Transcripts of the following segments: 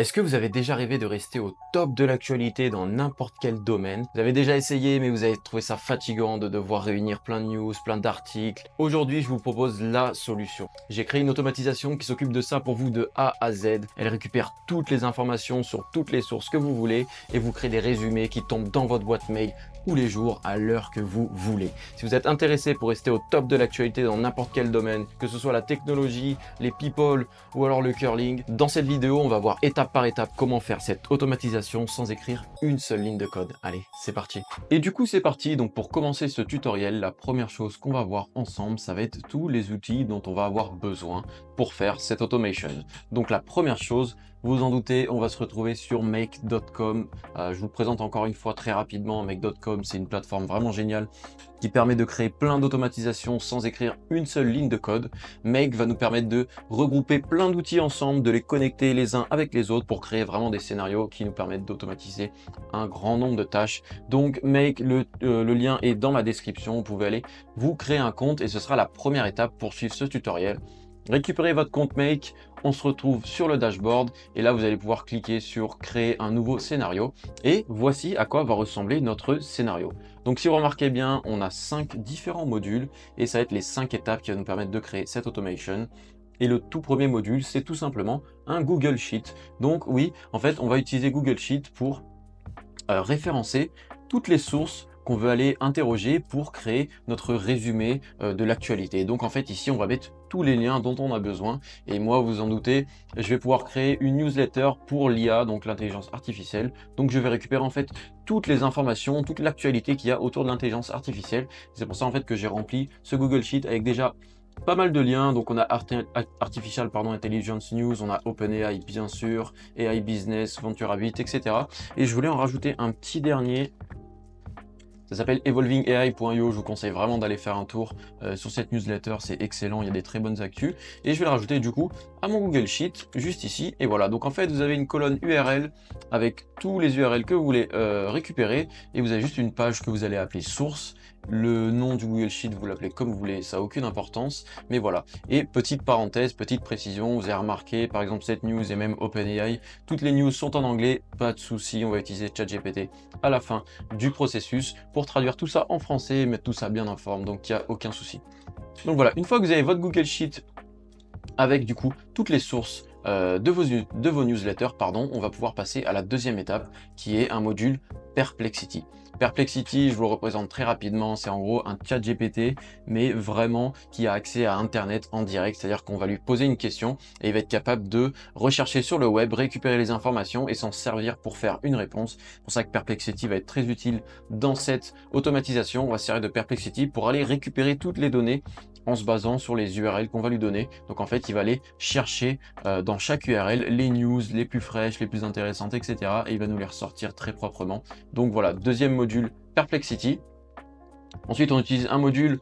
Est-ce que vous avez déjà rêvé de rester au top de l'actualité dans n'importe quel domaine? Vous avez déjà essayé, mais vous avez trouvé ça fatigant de devoir réunir plein de news, plein d'articles. Aujourd'hui, je vous propose la solution. J'ai créé une automatisation qui s'occupe de ça pour vous de A à Z. Elle récupère toutes les informations sur toutes les sources que vous voulez et vous crée des résumés qui tombent dans votre boîte mail tous les jours à l'heure que vous voulez. Si vous êtes intéressé pour rester au top de l'actualité dans n'importe quel domaine, que ce soit la technologie, les people ou alors le curling, dans cette vidéo, on va voir étape par étape comment faire cette automatisation sans écrire une seule ligne de code. Allez, c'est parti. Et du coup, c'est parti. Donc pour commencer ce tutoriel, la première chose qu'on va voir ensemble, ça va être tous les outils dont on va avoir besoin pour faire cette automation. Donc la première chose, vous en doutez, on va se retrouver sur make.com. Je vous présente encore une fois très rapidement make.com. C'est une plateforme vraiment géniale qui permet de créer plein d'automatisations sans écrire une seule ligne de code. Make va nous permettre de regrouper plein d'outils ensemble, de les connecter les uns avec les autres pour créer vraiment des scénarios qui nous permettent d'automatiser un grand nombre de tâches. Donc Make, le lien est dans ma description. Vous pouvez aller vous créer un compte et ce sera la première étape pour suivre ce tutoriel. Récupérez votre compte Make, on se retrouve sur le dashboard et là vous allez pouvoir cliquer sur créer un nouveau scénario et voici à quoi va ressembler notre scénario. Donc si vous remarquez bien, on a 5 différents modules et ça va être les 5 étapes qui vont nous permettre de créer cette automation. Et le tout premier module, c'est tout simplement un Google Sheet. Donc oui, en fait, on va utiliser Google Sheet pour référencer toutes les sources qu'on veut aller interroger pour créer notre résumé de l'actualité. Donc en fait ici on va mettre tous les liens dont on a besoin et moi vous en doutez je vais pouvoir créer une newsletter pour l'IA, donc l'intelligence artificielle. Donc je vais récupérer en fait toutes les informations, toute l'actualité qu'il y a autour de l'intelligence artificielle. C'est pour ça en fait que j'ai rempli ce Google Sheet avec déjà pas mal de liens. Donc on a Artificial Intelligence News, on a OpenAI bien sûr, AI Business, Ventura 8, etc. Et je voulais en rajouter un petit dernier. Ça s'appelle evolvingai.io, je vous conseille vraiment d'aller faire un tour sur cette newsletter, c'est excellent, il y a des très bonnes actus. Et je vais le rajouter du coup à mon Google Sheet, juste ici. Et voilà, donc en fait vous avez une colonne URL avec tous les URL que vous voulez récupérer. Et vous avez juste une page que vous allez appeler source. Le nom du Google Sheet, vous l'appelez comme vous voulez, ça n'a aucune importance. Mais voilà, et petite parenthèse, petite précision, vous avez remarqué par exemple cette news et même OpenAI, toutes les news sont en anglais, pas de souci, on va utiliser ChatGPT à la fin du processus pour traduire tout ça en français et mettre tout ça bien en forme, donc il n'y a aucun souci. Donc voilà, une fois que vous avez votre Google Sheet avec du coup toutes les sources de vos newsletters, pardon, on va pouvoir passer à la deuxième étape qui est un module Perplexity. Perplexity, je vous le représente très rapidement, c'est en gros un chat GPT, mais vraiment qui a accès à Internet en direct, c'est-à-dire qu'on va lui poser une question et il va être capable de rechercher sur le web, récupérer les informations et s'en servir pour faire une réponse. C'est pour ça que Perplexity va être très utile dans cette automatisation. On va se servir de Perplexity pour aller récupérer toutes les données en se basant sur les URL qu'on va lui donner. Donc en fait, il va aller chercher dans chaque URL les news les plus fraîches, les plus intéressantes, etc. Et il va nous les ressortir très proprement. Donc voilà, deuxième module, Perplexity. Ensuite, on utilise un module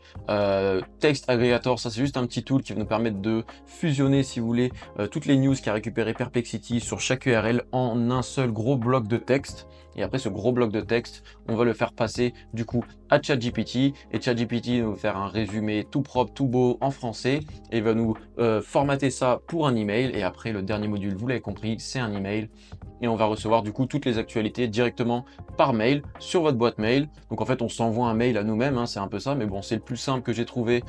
Text Aggregator. Ça, c'est juste un petit tool qui va nous permettre de fusionner, si vous voulez, toutes les news qui a récupéré Perplexity sur chaque URL en un seul gros bloc de texte. Et après ce gros bloc de texte, on va le faire passer du coup à ChatGPT. Et ChatGPT va nous faire un résumé tout propre, tout beau en français. Et il va nous formater ça pour un email. Et après, le dernier module, vous l'avez compris, c'est un email. Et on va recevoir du coup toutes les actualités directement par mail sur votre boîte mail. Donc en fait, on s'envoie un mail à nous-mêmes, hein, c'est un peu ça, mais bon, c'est le plus simple que j'ai trouvé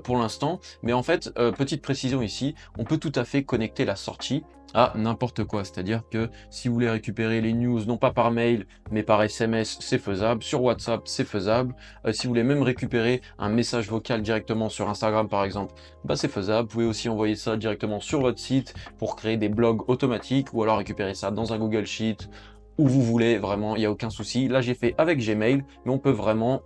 pour l'instant. Mais en fait, petite précision ici, on peut tout à fait connecter la sortie à n'importe quoi. C'est-à-dire que si vous voulez récupérer les news, non pas par mail, mais par SMS, c'est faisable. Sur WhatsApp, c'est faisable. Si vous voulez même récupérer un message vocal directement sur Instagram, par exemple, bah, c'est faisable. Vous pouvez aussi envoyer ça directement sur votre site pour créer des blogs automatiques ou alors récupérer ça dans un Google Sheet où vous voulez, vraiment, il n'y a aucun souci. Là, j'ai fait avec Gmail, mais on peut vraiment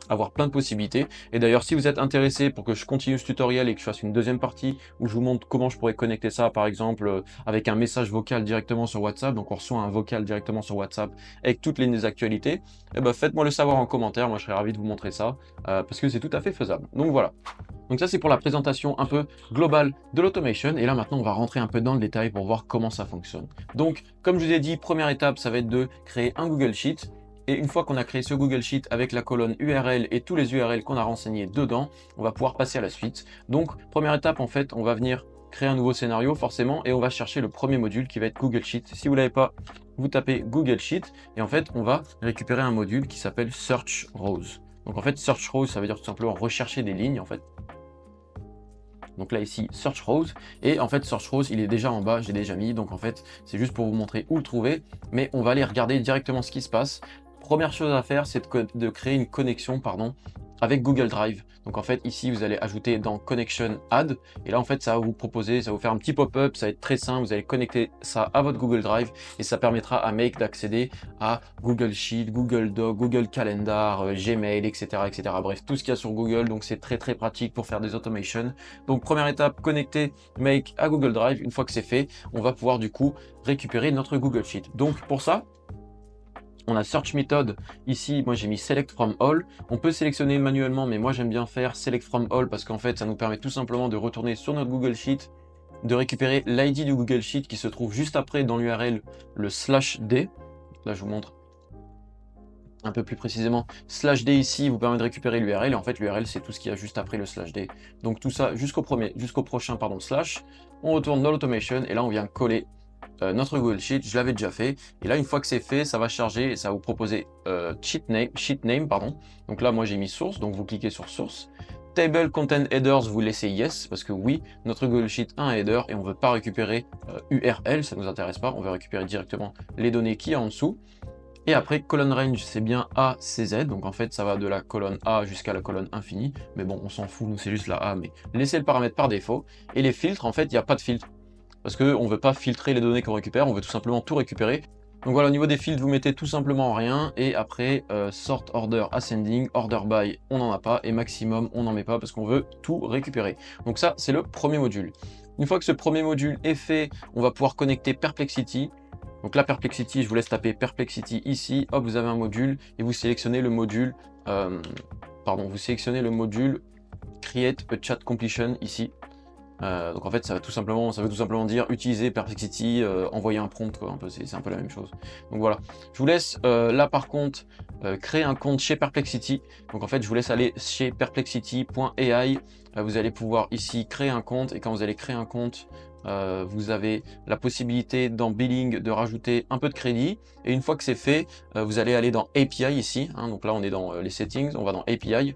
avoir plein de possibilités. Et d'ailleurs, si vous êtes intéressé pour que je continue ce tutoriel et que je fasse une deuxième partie où je vous montre comment je pourrais connecter ça, par exemple, avec un message vocal directement sur WhatsApp, donc on reçoit un vocal directement sur WhatsApp avec toutes les actualités, eh ben, faites-moi le savoir en commentaire, moi je serais ravi de vous montrer ça, parce que c'est tout à fait faisable. Donc voilà. Donc ça, c'est pour la présentation un peu globale de l'automation. Et là, maintenant, on va rentrer un peu dans le détail pour voir comment ça fonctionne. Donc, comme je vous ai dit, première étape, ça va être de créer un Google Sheet. Et une fois qu'on a créé ce Google Sheet avec la colonne URL et tous les URL qu'on a renseignés dedans, on va pouvoir passer à la suite. Donc, première étape, en fait, on va venir créer un nouveau scénario forcément, et on va chercher le premier module qui va être Google Sheet. Si vous l'avez pas, vous tapez Google Sheet, et en fait, on va récupérer un module qui s'appelle Search Rows. Donc en fait, Search Rows, ça veut dire tout simplement rechercher des lignes, en fait. Donc là ici, Search Rows, et en fait Search Rows il est déjà en bas, j'ai déjà mis, donc en fait c'est juste pour vous montrer où le trouver, mais on va aller regarder directement ce qui se passe. Première chose à faire, c'est de créer une connexion, avec Google Drive. Donc en fait ici vous allez ajouter dans Connection Add, et là en fait ça va vous proposer, ça va vous faire un petit pop-up, ça va être très simple, vous allez connecter ça à votre Google Drive, et ça permettra à Make d'accéder à Google Sheet, Google Doc, Google Calendar, Gmail, etc., etc. Bref, tout ce qu'il y a sur Google, donc c'est très très pratique pour faire des automations. Donc première étape, connecter Make à Google Drive. Une fois que c'est fait, on va pouvoir du coup récupérer notre Google Sheet. Donc pour ça, on a Search Method, ici moi j'ai mis Select from All, on peut sélectionner manuellement mais moi j'aime bien faire Select from All parce qu'en fait ça nous permet tout simplement de retourner sur notre Google Sheet, de récupérer l'ID du Google Sheet qui se trouve juste après dans l'URL le /d, là je vous montre un peu plus précisément, /d ici vous permet de récupérer l'URL, et en fait l'URL c'est tout ce qu'il y a juste après le /d, donc tout ça jusqu'au prochain slash, on retourne dans l'automation et là on vient coller notre Google Sheet. Je l'avais déjà fait, et là une fois que c'est fait, ça va charger et ça va vous proposer sheet name, pardon. Donc là moi j'ai mis source, donc vous cliquez sur source. Table Content Headers, vous laissez yes, parce que oui, notre Google Sheet a un header et on ne veut pas récupérer URL, ça ne nous intéresse pas, on veut récupérer directement les données qui est en dessous. Et après, colonne range, c'est bien A, C, Z, donc en fait ça va de la colonne A jusqu'à la colonne infinie, mais bon on s'en fout, nous c'est juste la A, mais laissez le paramètre par défaut. Et les filtres, en fait il n'y a pas de filtre, parce qu'on ne veut pas filtrer les données qu'on récupère, on veut tout simplement tout récupérer. Donc voilà, au niveau des filtres, vous mettez tout simplement rien, et après, sort order ascending, order by, on n'en a pas, et maximum, on n'en met pas, parce qu'on veut tout récupérer. Donc ça, c'est le premier module. Une fois que ce premier module est fait, on va pouvoir connecter Perplexity. Donc là, Perplexity, je vous laisse taper Perplexity ici, hop, vous avez un module, et vous sélectionnez le module, Create a Chat Completion ici. Donc en fait ça veut tout simplement dire utiliser Perplexity, envoyer un prompt, quoi, c'est un peu la même chose. Donc voilà, je vous laisse là par contre créer un compte chez Perplexity. Donc en fait je vous laisse aller chez perplexity.ai, vous allez pouvoir ici créer un compte, et quand vous allez créer un compte, vous avez la possibilité dans Billing de rajouter un peu de crédit, et une fois que c'est fait, vous allez aller dans API ici, hein, donc là on est dans les settings, on va dans API.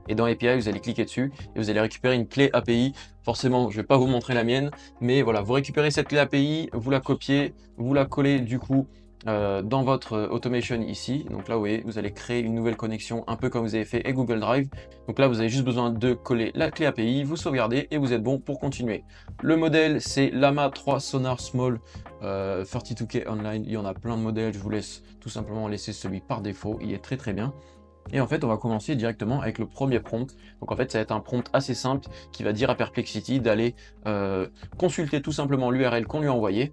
Et dans API, vous allez cliquer dessus et vous allez récupérer une clé API. Forcément, je ne vais pas vous montrer la mienne, mais voilà, vous récupérez cette clé API, vous la copiez, vous la collez du coup dans votre automation ici. Donc là, vous voyez, vous allez créer une nouvelle connexion, un peu comme vous avez fait avec Google Drive. Donc là, vous avez juste besoin de coller la clé API, vous sauvegardez et vous êtes bon pour continuer. Le modèle, c'est Llama 3 Sonar Small 32K Online. Il y en a plein de modèles, je vous laisse tout simplement laisser celui par défaut, il est très très bien. Et en fait, on va commencer directement avec le premier prompt. Donc en fait, ça va être un prompt assez simple qui va dire à Perplexity d'aller consulter tout simplement l'URL qu'on lui a envoyé,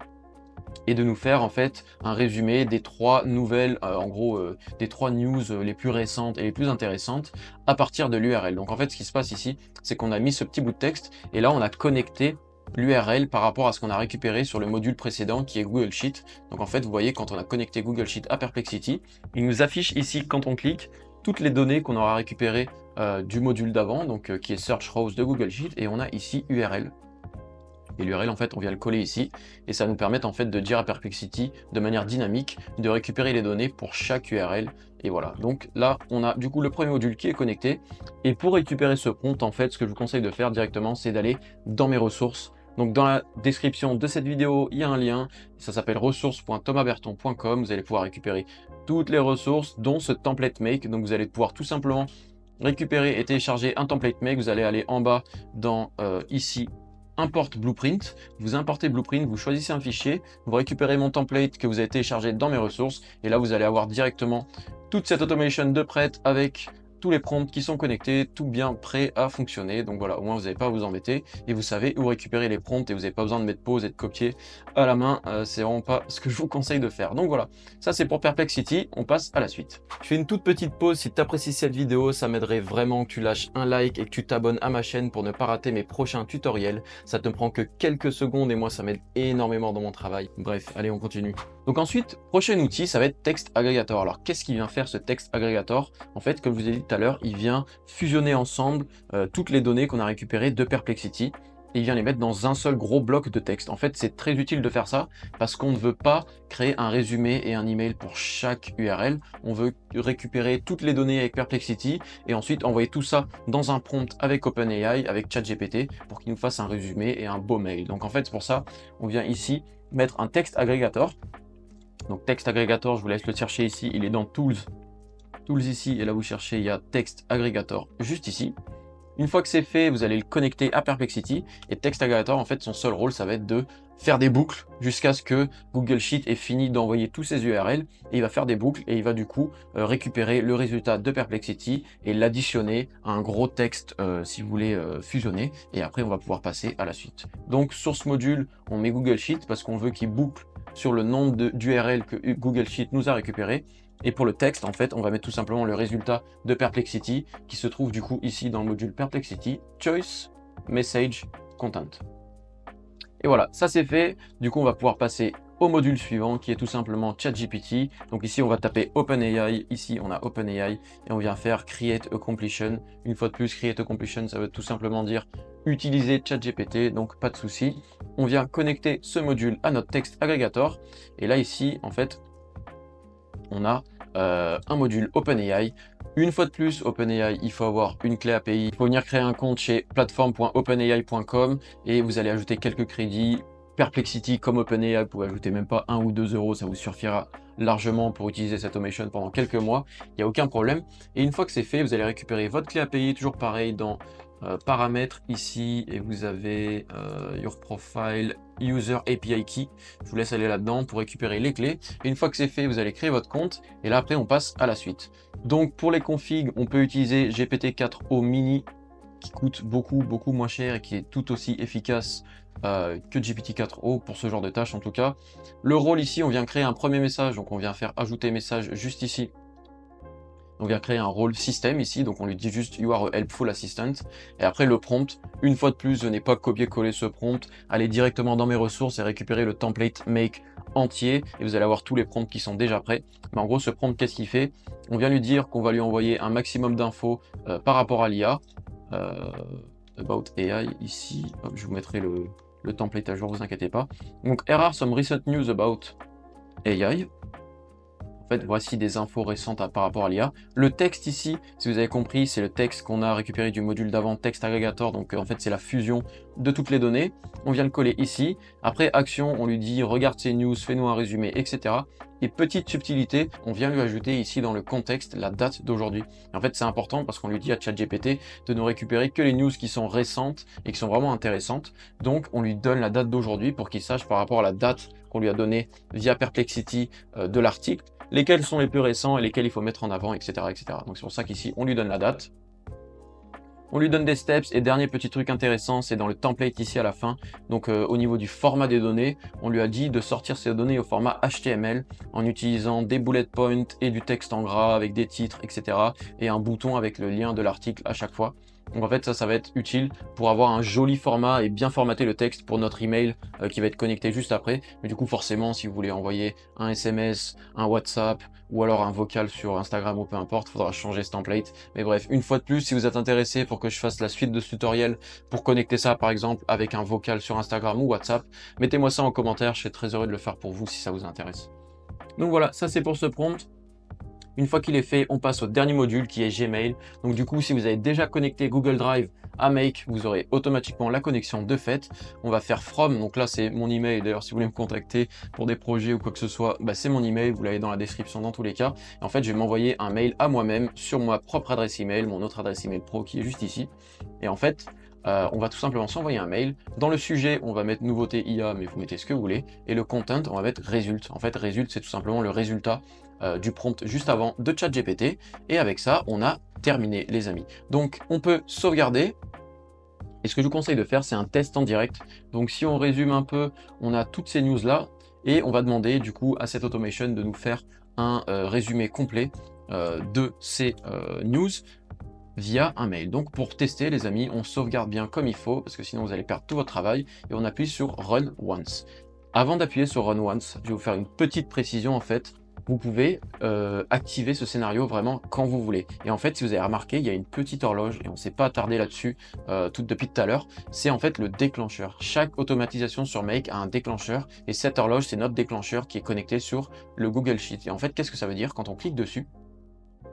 et de nous faire en fait un résumé des 3 nouvelles, des 3 news les plus récentes et les plus intéressantes à partir de l'URL. Donc en fait, ce qui se passe ici, c'est qu'on a mis ce petit bout de texte, et là on a connecté l'URL par rapport à ce qu'on a récupéré sur le module précédent qui est Google Sheet. Donc en fait, vous voyez, quand on a connecté Google Sheet à Perplexity, il nous affiche ici, quand on clique, toutes les données qu'on aura récupérées du module d'avant, donc qui est Search Rows de Google Sheet, et on a ici URL. Et l'URL, en fait, on vient le coller ici, et ça nous permet en fait de dire à Perplexity de manière dynamique de récupérer les données pour chaque URL. Et voilà, donc là, on a du coup le premier module qui est connecté. Et pour récupérer ce prompt, en fait, ce que je vous conseille de faire directement, c'est d'aller dans mes ressources. Donc dans la description de cette vidéo, il y a un lien, ça s'appelle ressources.thomasberton.com. Vous allez pouvoir récupérer toutes les ressources, dont ce template make. Donc vous allez pouvoir tout simplement récupérer et télécharger un template make. Vous allez aller en bas dans ici, import blueprint, vous importez blueprint, vous choisissez un fichier, vous récupérez mon template que vous avez téléchargé dans mes ressources, et là vous allez avoir directement toute cette automation de prête avec tous les prompts qui sont connectés, tout bien prêt à fonctionner. Donc voilà, au moins vous n'avez pas à vous embêter, et vous savez où récupérer les prompts, et vous n'avez pas besoin de mettre pause et de copier à la main. C'est vraiment pas ce que je vous conseille de faire. Donc voilà, ça c'est pour Perplexity, on passe à la suite. Je fais une toute petite pause. Si tu apprécies cette vidéo, ça m'aiderait vraiment que tu lâches un like et que tu t'abonnes à ma chaîne pour ne pas rater mes prochains tutoriels. Ça te prend que quelques secondes et moi ça m'aide énormément dans mon travail. Bref, allez, on continue. Donc ensuite, prochain outil, ça va être Text Aggregator. Alors qu'est-ce qu'il vient faire ce Text Aggregator? En fait, comme je vous ai dit tout à l'heure, il vient fusionner ensemble toutes les données qu'on a récupérées de Perplexity. et il vient les mettre dans un seul gros bloc de texte. En fait, c'est très utile de faire ça parce qu'on ne veut pas créer un résumé et un email pour chaque URL. On veut récupérer toutes les données avec Perplexity et ensuite envoyer tout ça dans un prompt avec OpenAI, avec ChatGPT pour qu'il nous fasse un résumé et un beau mail. Donc en fait, c'est pour ça, on vient ici mettre un text aggregator. Donc text aggregator, je vous laisse le chercher ici, il est dans Tools. Tools ici, et là vous cherchez, il y a text aggregator juste ici. Une fois que c'est fait, vous allez le connecter à Perplexity et Text Aggregator, en fait, son seul rôle, ça va être de faire des boucles jusqu'à ce que Google Sheet ait fini d'envoyer tous ses URL et il va faire des boucles et il va du coup récupérer le résultat de Perplexity et l'additionner à un gros texte si vous voulez fusionner et après on va pouvoir passer à la suite. Donc sur ce module, on met Google Sheet parce qu'on veut qu'il boucle sur le nombre d'URL que Google Sheet nous a récupéré. Et pour le texte, en fait, on va mettre tout simplement le résultat de Perplexity qui se trouve du coup ici dans le module Perplexity, Choice, Message, Content. Et voilà, ça c'est fait. Du coup, on va pouvoir passer au module suivant qui est tout simplement ChatGPT. Donc ici, on va taper OpenAI. Ici, on a OpenAI et on vient faire Create a Completion. Une fois de plus, Create a Completion, ça veut tout simplement dire utiliser ChatGPT, donc pas de souci. On vient connecter ce module à notre texte aggregator. Et là, ici, en fait, on a un module OpenAI. Une fois de plus, OpenAI, il faut avoir une clé API. Il faut venir créer un compte chez platform.openai.com et vous allez ajouter quelques crédits. Perplexity comme OpenAI, vous pouvez ajouter même pas 1 ou 2 euros, ça vous suffira largement pour utiliser cette automation pendant quelques mois. Il n'y a aucun problème. Et une fois que c'est fait, vous allez récupérer votre clé API, toujours pareil dans paramètres ici, et vous avez Your Profile, User API Key. Je vous laisse aller là-dedans pour récupérer les clés. Et une fois que c'est fait, vous allez créer votre compte. Et là, après, on passe à la suite. Donc, pour les configs, on peut utiliser GPT-4o Mini qui coûte beaucoup moins cher et qui est tout aussi efficace que GPT-4o pour ce genre de tâches en tout cas. Le rôle ici, on vient créer un premier message. Donc, on vient faire ajouter message juste ici. On vient créer un rôle système ici, donc on lui dit juste You are a helpful assistant. Et après le prompt, une fois de plus, je n'ai pas copier-coller ce prompt, aller directement dans mes ressources et récupérer le template make entier. Et vous allez avoir tous les prompts qui sont déjà prêts. Mais en gros, ce prompt, qu'est-ce qu'il fait? On vient lui dire qu'on va lui envoyer un maximum d'infos par rapport à l'IA. About AI ici, hop, je vous mettrai le template à jour, vous inquiétez pas. Donc, here are some recent news about AI. En fait, voici des infos récentes par rapport à l'IA. Le texte ici, si vous avez compris, c'est le texte qu'on a récupéré du module d'avant, Text Aggregator. Donc en fait, c'est la fusion de toutes les données. On vient le coller ici. Après, action, on lui dit regarde ces news, fais-nous un résumé, etc. Et petite subtilité, on vient lui ajouter ici dans le contexte la date d'aujourd'hui. En fait, c'est important parce qu'on lui dit à ChatGPT de ne récupérer que les news qui sont récentes et qui sont vraiment intéressantes. Donc, on lui donne la date d'aujourd'hui pour qu'il sache par rapport à la date qu'on lui a donnée via Perplexity de l'article, lesquels sont les plus récents et lesquels il faut mettre en avant, etc. etc. Donc c'est pour ça qu'ici, on lui donne la date. On lui donne des steps et dernier petit truc intéressant, c'est dans le template ici à la fin. Donc au niveau du format des données, on lui a dit de sortir ces données au format HTML en utilisant des bullet points et du texte en gras avec des titres, etc. et un bouton avec le lien de l'article à chaque fois. Donc en fait ça va être utile pour avoir un joli format et bien formater le texte pour notre email qui va être connecté juste après. Mais du coup forcément si vous voulez envoyer un SMS, un WhatsApp ou alors un vocal sur Instagram ou peu importe, il faudra changer ce template. Mais bref, une fois de plus, si vous êtes intéressé pour que je fasse la suite de ce tutoriel pour connecter ça par exemple avec un vocal sur Instagram ou WhatsApp, mettez-moi ça en commentaire, je serai très heureux de le faire pour vous si ça vous intéresse. Donc voilà, ça c'est pour ce prompt. Une fois qu'il est fait, on passe au dernier module qui est Gmail. Donc du coup, si vous avez déjà connecté Google Drive à Make, vous aurez automatiquement la connexion de fait. On va faire from, donc là c'est mon email. D'ailleurs, si vous voulez me contacter pour des projets ou quoi que ce soit, bah, c'est mon email, vous l'avez dans la description dans tous les cas. Et en fait, je vais m'envoyer un mail à moi-même sur ma propre adresse email, mon autre adresse email pro qui est juste ici. Et en fait, on va tout simplement s'envoyer un mail. Dans le sujet, on va mettre nouveauté IA, mais vous mettez ce que vous voulez. Et le content, on va mettre result. En fait, result, c'est tout simplement le résultat du prompt juste avant de ChatGPT. Et avec ça, on a terminé, les amis. Donc, on peut sauvegarder. Et ce que je vous conseille de faire, c'est un test en direct. Donc, si on résume un peu, on a toutes ces news-là. Et on va demander, du coup, à cette automation de nous faire un résumé complet de ces news via un mail. Donc pour tester les amis, on sauvegarde bien comme il faut parce que sinon vous allez perdre tout votre travail et on appuie sur Run Once. Avant d'appuyer sur Run Once, je vais vous faire une petite précision en fait. vous pouvez activer ce scénario vraiment quand vous voulez. Et en fait, si vous avez remarqué, il y a une petite horloge, et on ne s'est pas attardé là-dessus depuis tout à l'heure, c'est en fait le déclencheur. Chaque automatisation sur Make a un déclencheur, et cette horloge, c'est notre déclencheur qui est connecté sur le Google Sheet. Et en fait, qu'est-ce que ça veut dire? Quand on clique dessus, vous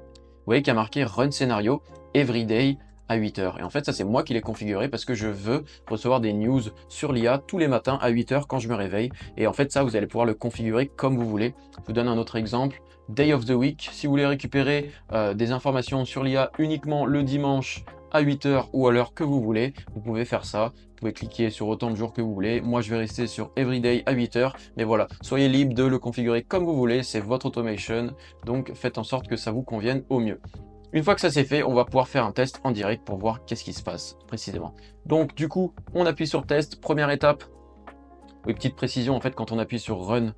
voyez qu'il y a marqué Run Scenario Everyday à 8 heures. Et en fait, ça, c'est moi qui l'ai configuré parce que je veux recevoir des news sur l'IA tous les matins à 8 heures quand je me réveille. Et en fait, ça, vous allez pouvoir le configurer comme vous voulez. Je vous donne un autre exemple. Day of the Week, si vous voulez récupérer des informations sur l'IA uniquement le dimanche à 8 heures ou à l'heure que vous voulez, vous pouvez faire ça. Vous pouvez cliquer sur autant de jours que vous voulez. Moi, je vais rester sur Everyday à 8 heures. Mais voilà, soyez libre de le configurer comme vous voulez. C'est votre automation. Donc, faites en sorte que ça vous convienne au mieux. Une fois que ça c'est fait, on va pouvoir faire un test en direct pour voir qu'est-ce qui se passe précisément. Donc du coup, on appuie sur test, première étape. Oui, petite précision, en fait, quand on appuie sur run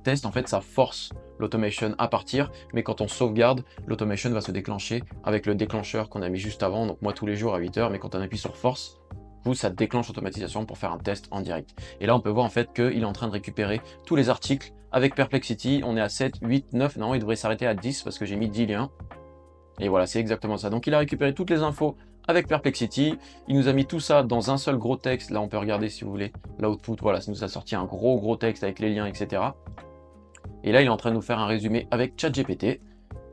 test, en fait, ça force l'automation à partir, mais quand on sauvegarde, l'automation va se déclencher avec le déclencheur qu'on a mis juste avant, donc moi tous les jours à 8 heures, mais quand on appuie sur force, vous, ça déclenche l'automatisation pour faire un test en direct. Et là, on peut voir en fait qu'il est en train de récupérer tous les articles avec Perplexity. On est à 7, 8, 9, non, il devrait s'arrêter à 10 parce que j'ai mis 10 liens. Et voilà, c'est exactement ça. Donc il a récupéré toutes les infos avec Perplexity. Il nous a mis tout ça dans un seul gros texte. Là, on peut regarder si vous voulez l'output. Voilà, ça nous a sorti un gros texte avec les liens, etc. Et là, il est en train de nous faire un résumé avec ChatGPT.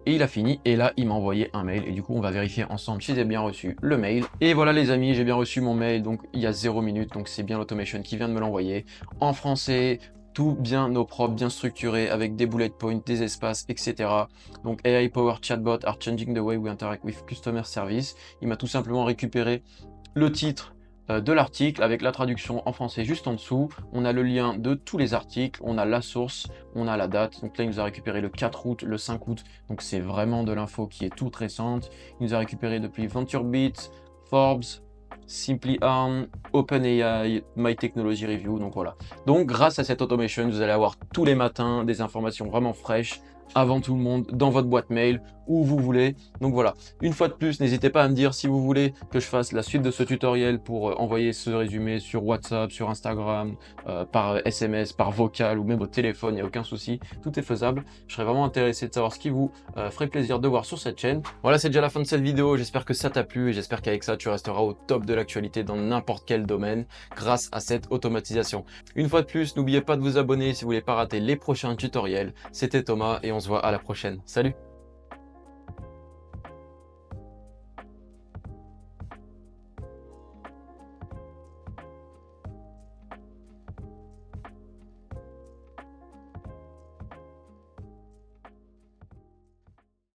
Et il a fini, et là, il m'a envoyé un mail. Et du coup, on va vérifier ensemble si j'ai bien reçu le mail. Et voilà les amis, j'ai bien reçu mon mail, donc il y a 0 minute. Donc c'est bien l'automation qui vient de me l'envoyer. En français, tout bien au propre, bien structuré, avec des bullet points, des espaces, etc. Donc AI Power Chatbot are changing the way we interact with customer service. Il m'a tout simplement récupéré le titre de l'article avec la traduction en français juste en dessous. On a le lien de tous les articles, on a la source, on a la date. Donc là, il nous a récupéré le 4 août, le 5 août. Donc c'est vraiment de l'info qui est toute récente. Il nous a récupéré depuis VentureBeat, Forbes, Simply Arm, OpenAI, My Technology Review, donc voilà. Donc grâce à cette automation, vous allez avoir tous les matins des informations vraiment fraîches, avant tout le monde, dans votre boîte mail, où vous voulez. Donc voilà, une fois de plus, n'hésitez pas à me dire si vous voulez que je fasse la suite de ce tutoriel pour envoyer ce résumé sur WhatsApp, sur Instagram, par SMS, par vocal ou même au téléphone, il n'y a aucun souci, tout est faisable. Je serais vraiment intéressé de savoir ce qui vous ferait plaisir de voir sur cette chaîne. Voilà, c'est déjà la fin de cette vidéo, j'espère que ça t'a plu et j'espère qu'avec ça, tu resteras au top de l'actualité dans n'importe quel domaine grâce à cette automatisation. Une fois de plus, n'oubliez pas de vous abonner si vous voulez pas rater les prochains tutoriels. C'était Thomas et on se voit à la prochaine. Salut!